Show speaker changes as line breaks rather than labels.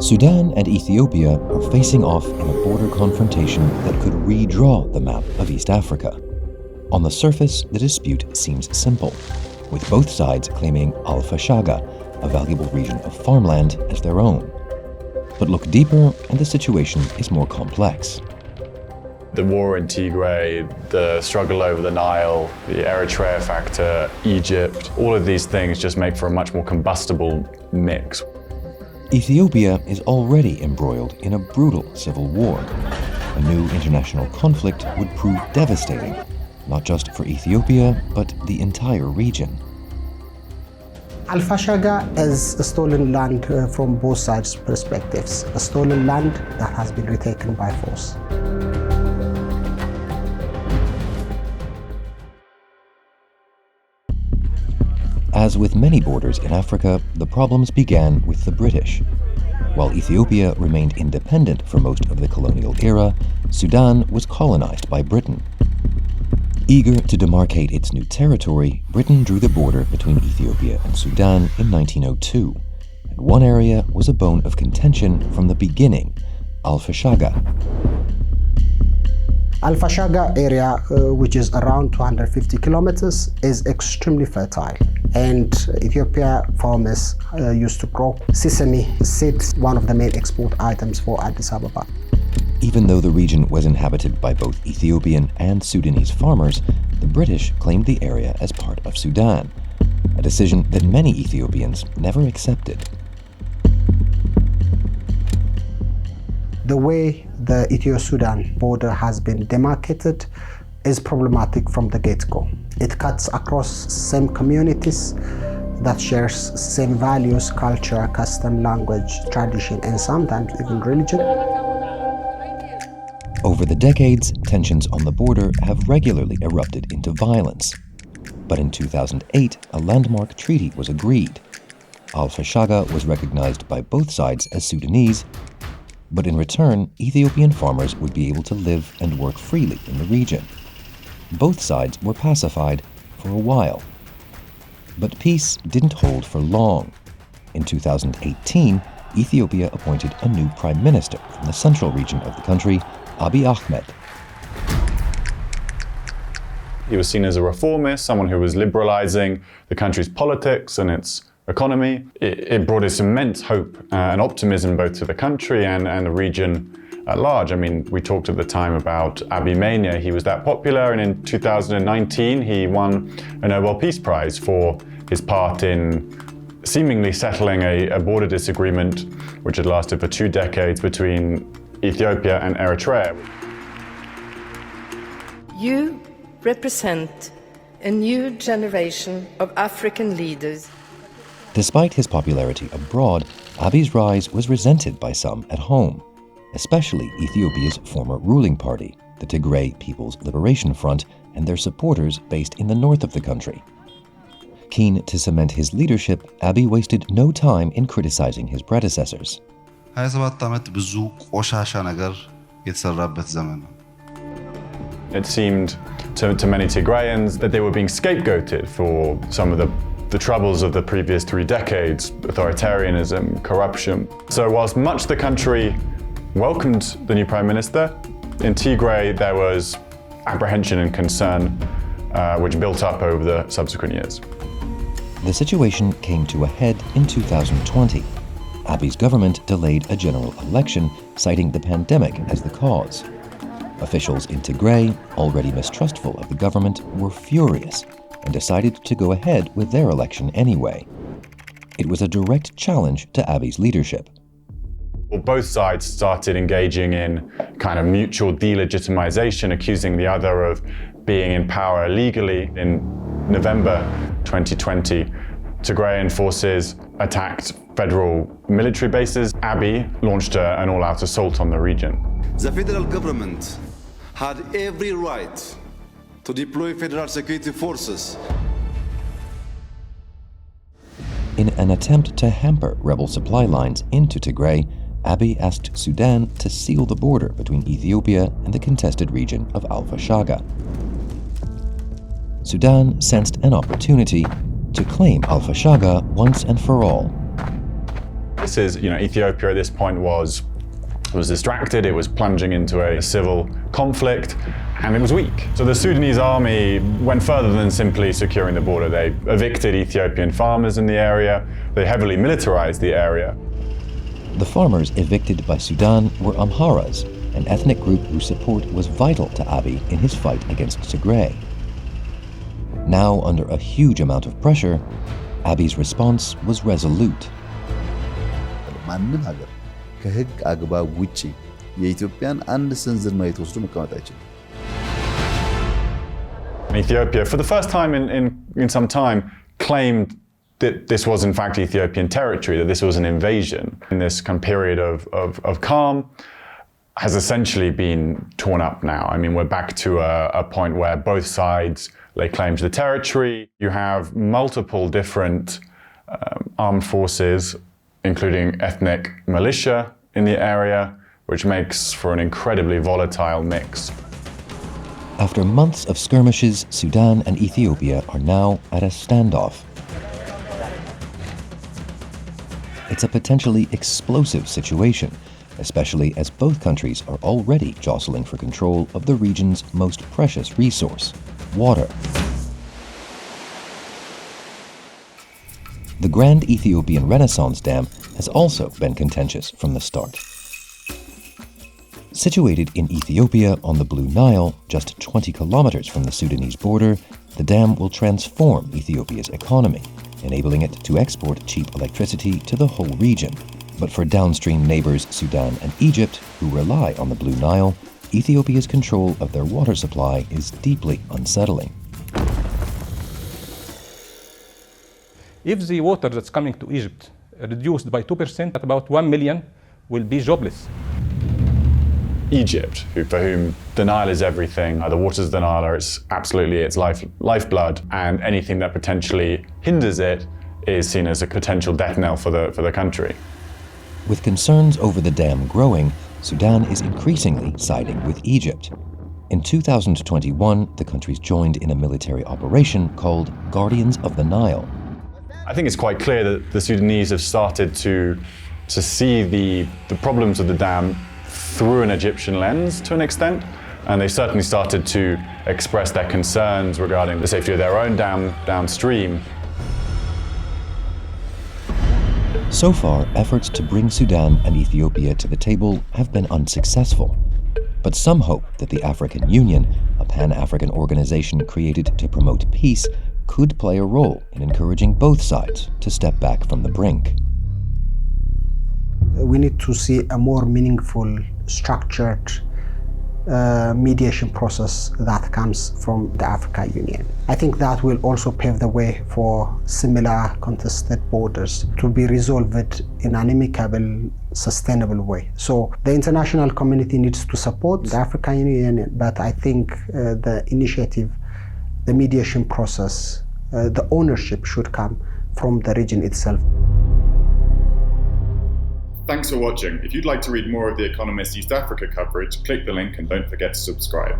Sudan and Ethiopia are facing off in a border confrontation that could redraw the map of East Africa. On the surface, the dispute seems simple, with both sides claiming al-Fashaga, a valuable region of farmland, as their own. But look deeper, and the situation is more complex.
The war in Tigray, the struggle over the Nile, the Eritrea factor, Egypt, all of these things just make for a much more combustible mix.
Ethiopia is already embroiled in a brutal civil war. A new international conflict would prove devastating, not just for Ethiopia, but the entire region.
Al-Fashaga is a stolen land from both sides' perspectives, a stolen land that has been retaken by force.
As with many borders in Africa, the problems began with the British. While Ethiopia remained independent for most of the colonial era, Sudan was colonized by Britain. Eager to demarcate its new territory, Britain drew the border between Ethiopia and Sudan in 1902, and one area was a bone of contention from the beginning: al-Fashaga.
Al-Fashaga area, which is around 250 kilometers, is extremely fertile. And Ethiopia farmers used to grow sesame seeds, one of the main export items for Addis Ababa.
Even though the region was inhabited by both Ethiopian and Sudanese farmers, the British claimed the area as part of Sudan, a decision that many Ethiopians never accepted.
The way the Ethio-Sudan border has been demarcated is problematic from the get-go. It cuts across same communities that shares same values, culture, custom, language, tradition, and sometimes even religion.
Over the decades, tensions on the border have regularly erupted into violence. But in 2008, a landmark treaty was agreed. Al-Fashaga was recognized by both sides as Sudanese, but in return, Ethiopian farmers would be able to live and work freely in the region. Both sides were pacified for a while. But peace didn't hold for long. In 2018, Ethiopia appointed a new prime minister from the central region of the country, Abiy Ahmed.
He was seen as a reformist, someone who was liberalizing the country's politics and its economy. It brought us immense hope and optimism both to the country and the region at large. I mean, we talked at the time about Abiy Mania. He was that popular, and in 2019 he won a Nobel Peace Prize for his part in seemingly settling a border disagreement which had lasted for 2 decades between Ethiopia and Eritrea.
You represent a new generation of African leaders.
Despite his popularity abroad, Abiy's rise was resented by some at home, especially Ethiopia's former ruling party, the Tigray People's Liberation Front, and their supporters based in the north of the country. Keen to cement his leadership, Abiy wasted no time in criticizing his predecessors.
27 ዓመት ብዙ ቆሻሻ ነገር የተሰራበት ዘመን ነው.
It seemed to many Tigrayans that they were being scapegoated for some of the troubles of the previous 3 decades, authoritarianism, corruption. So whilst much the country welcomed the new prime minister, in Tigray there was apprehension and concern which built up over the subsequent years.
The situation came to a head in 2020. Abiy's government delayed a general election, citing the pandemic as the cause. Officials in Tigray, already mistrustful of the government, were furious and decided to go ahead with their election anyway. It was a direct challenge to Abiy's leadership.
Well, both sides started engaging in kind of mutual delegitimization, accusing the other of being in power illegally. In November 2020, Tigrayan forces attacked federal military bases. Abiy launched an all-out assault on the region.
The federal government had every right to deploy federal security forces.
In an attempt to hamper rebel supply lines into Tigray, Abiy asked Sudan to seal the border between Ethiopia and the contested region of al-Fashaga. Sudan sensed an opportunity to claim al-Fashaga once and for all.
crisis. Ethiopia at this point was distracted, it was plunging into a civil conflict, and it was weak. So the Sudanese army went further than simply securing the border. They evicted Ethiopian farmers in the area, they heavily militarized the area.
The farmers evicted by Sudan were Amharas, an ethnic group whose support was vital to Abiy in his fight against Tigray. Now, under a huge amount of pressure, Abiy's response was resolute.
ከህግ አግባብ ውጪ የኢትዮጵያን አንድ ስንዝር መሬት ወስዶ መቀመጥ አይችልም።
Ethiopia, for the first time in some time, claimed that this was in fact Ethiopian territory, that this was an invasion. In this kind of period of calm has essentially been torn up now. I mean, we're back to a point where both sides lay claim to the territory. You have multiple different armed forces, including ethnic militia in the area, which makes for an incredibly volatile mix.
After months of skirmishes, Sudan and Ethiopia are now at a standoff. It's a potentially explosive situation, especially as both countries are already jostling for control of the region's most precious resource, water. The Grand Ethiopian Renaissance Dam has also been contentious from the start. Situated in Ethiopia on the Blue Nile, just 20 kilometers from the Sudanese border, the dam will transform Ethiopia's economy, enabling it to export cheap electricity to the whole region. But for downstream neighbors Sudan and Egypt, who rely on the Blue Nile, Ethiopia's control of their water supply is deeply unsettling.
If the water that's coming to Egypt reduced by 2%, at about 1 million will be jobless.
Egypt, for whom the Nile is everything, the waters of the Nile are its lifeblood, and anything that potentially hinders it is seen as a potential death knell for the country.
With concerns over the dam growing, Sudan is increasingly siding with Egypt. In 2021, the countries joined in a military operation called Guardians of the Nile.
I think it's quite clear that the Sudanese have started to see the problems of the dam through an Egyptian lens to an extent, and they certainly started to express their concerns regarding the safety of their own dam downstream.
So far, efforts to bring Sudan and Ethiopia to the table have been unsuccessful. But some hope that the African Union, a pan-African organization created to promote peace, could play a role in encouraging both sides to step back from the brink.
We need to see a more meaningful, structured mediation process that comes from the African Union. I think that will also pave the way for similar contested borders to be resolved in an amicable, sustainable way. So the international community needs to support the African Union, but I think the initiative, the mediation process, the ownership should come from the region itself.
Thanks for watching. If you'd like to read more of the Economist East Africa coverage, click the link and don't forget to subscribe.